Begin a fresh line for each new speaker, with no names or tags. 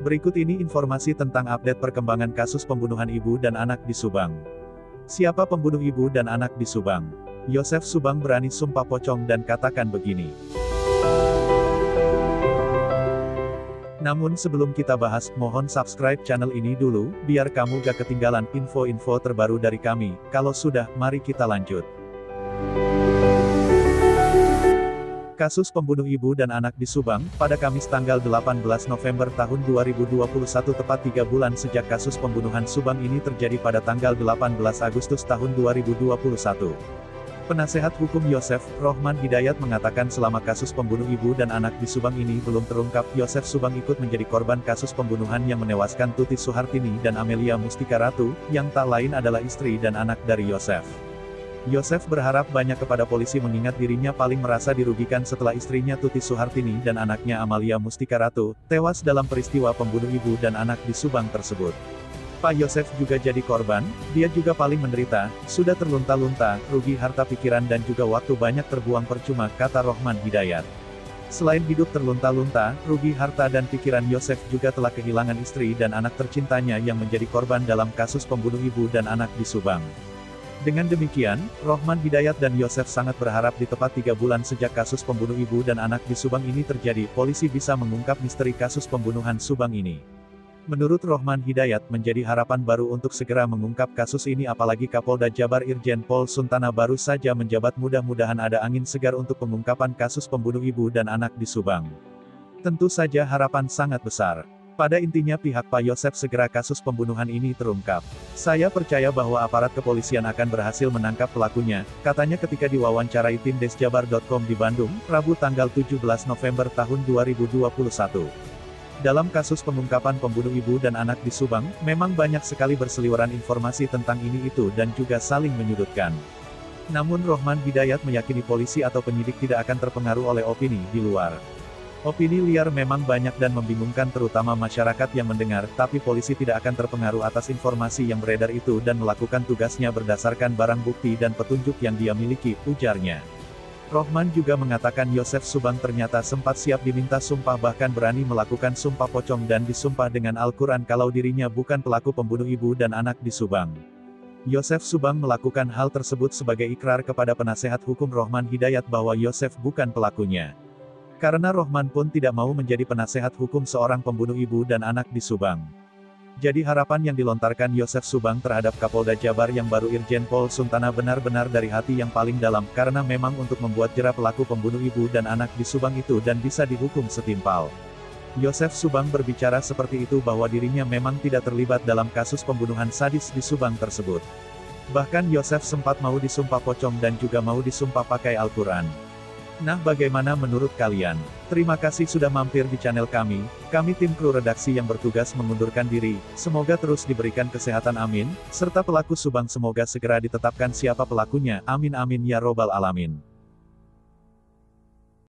Berikut ini informasi tentang update perkembangan kasus pembunuhan ibu dan anak di Subang. Siapa pembunuh ibu dan anak di Subang? Yosef Subang berani sumpah pocong dan katakan begini. Namun sebelum kita bahas, mohon subscribe channel ini dulu, biar kamu gak ketinggalan info-info terbaru dari kami. Kalau sudah, mari kita lanjut. Kasus pembunuh ibu dan anak di Subang, pada Kamis tanggal 18 November tahun 2021 tepat 3 bulan sejak kasus pembunuhan Subang ini terjadi pada tanggal 18 Agustus tahun 2021. Penasehat hukum Yosef, Rohman Hidayat mengatakan selama kasus pembunuh ibu dan anak di Subang ini belum terungkap, Yosef Subang ikut menjadi korban kasus pembunuhan yang menewaskan Tuti Suhartini dan Amelia Mustika Ratu, yang tak lain adalah istri dan anak dari Yosef. Yosef berharap banyak kepada polisi mengingat dirinya paling merasa dirugikan setelah istrinya Tuti Suhartini dan anaknya Amalia Mustika Ratu, tewas dalam peristiwa pembunuh ibu dan anak di Subang tersebut. Pak Yosef juga jadi korban, dia juga paling menderita, sudah terlunta-lunta, rugi harta pikiran dan juga waktu banyak terbuang percuma, kata Rohman Hidayat. Selain hidup terlunta-lunta, rugi harta dan pikiran, Yosef juga telah kehilangan istri dan anak tercintanya yang menjadi korban dalam kasus pembunuh ibu dan anak di Subang. Dengan demikian, Rohman Hidayat dan Yosef sangat berharap di tepat 3 bulan sejak kasus pembunuh ibu dan anak di Subang ini terjadi, polisi bisa mengungkap misteri kasus pembunuhan Subang ini. Menurut Rohman Hidayat, menjadi harapan baru untuk segera mengungkap kasus ini apalagi Kapolda Jabar Irjen Pol Suntana baru saja menjabat, mudah-mudahan ada angin segar untuk pengungkapan kasus pembunuh ibu dan anak di Subang. Tentu saja harapan sangat besar. Pada intinya pihak Pak Yosef segera kasus pembunuhan ini terungkap. Saya percaya bahwa aparat kepolisian akan berhasil menangkap pelakunya, katanya ketika diwawancarai tim Desjabar.com di Bandung, Rabu tanggal 17 November tahun 2021. Dalam kasus pengungkapan pembunuh ibu dan anak di Subang, memang banyak sekali berseliweran informasi tentang ini itu dan juga saling menyudutkan. Namun Rohman Hidayat meyakini polisi atau penyidik tidak akan terpengaruh oleh opini di luar. Opini liar memang banyak dan membingungkan terutama masyarakat yang mendengar, tapi polisi tidak akan terpengaruh atas informasi yang beredar itu dan melakukan tugasnya berdasarkan barang bukti dan petunjuk yang dia miliki, ujarnya. Rohman juga mengatakan Yosef Subang ternyata sempat siap diminta sumpah bahkan berani melakukan sumpah pocong dan disumpah dengan Al-Quran kalau dirinya bukan pelaku pembunuh ibu dan anak di Subang. Yosef Subang melakukan hal tersebut sebagai ikrar kepada penasehat hukum Rohman Hidayat bahwa Yosef bukan pelakunya. Karena Rohman pun tidak mau menjadi penasehat hukum seorang pembunuh ibu dan anak di Subang. Jadi harapan yang dilontarkan Yosef Subang terhadap Kapolda Jabar yang baru Irjen Pol Suntana benar-benar dari hati yang paling dalam, karena memang untuk membuat jera pelaku pembunuh ibu dan anak di Subang itu dan bisa dihukum setimpal. Yosef Subang berbicara seperti itu bahwa dirinya memang tidak terlibat dalam kasus pembunuhan sadis di Subang tersebut. Bahkan Yosef sempat mau disumpah pocong dan juga mau disumpah pakai Al-Quran. Nah, bagaimana menurut kalian? Terima kasih sudah mampir di channel kami. Kami tim kru redaksi yang bertugas mengundurkan diri. Semoga terus diberikan kesehatan, amin. Serta pelaku Subang semoga segera ditetapkan siapa pelakunya, amin amin ya robbal alamin.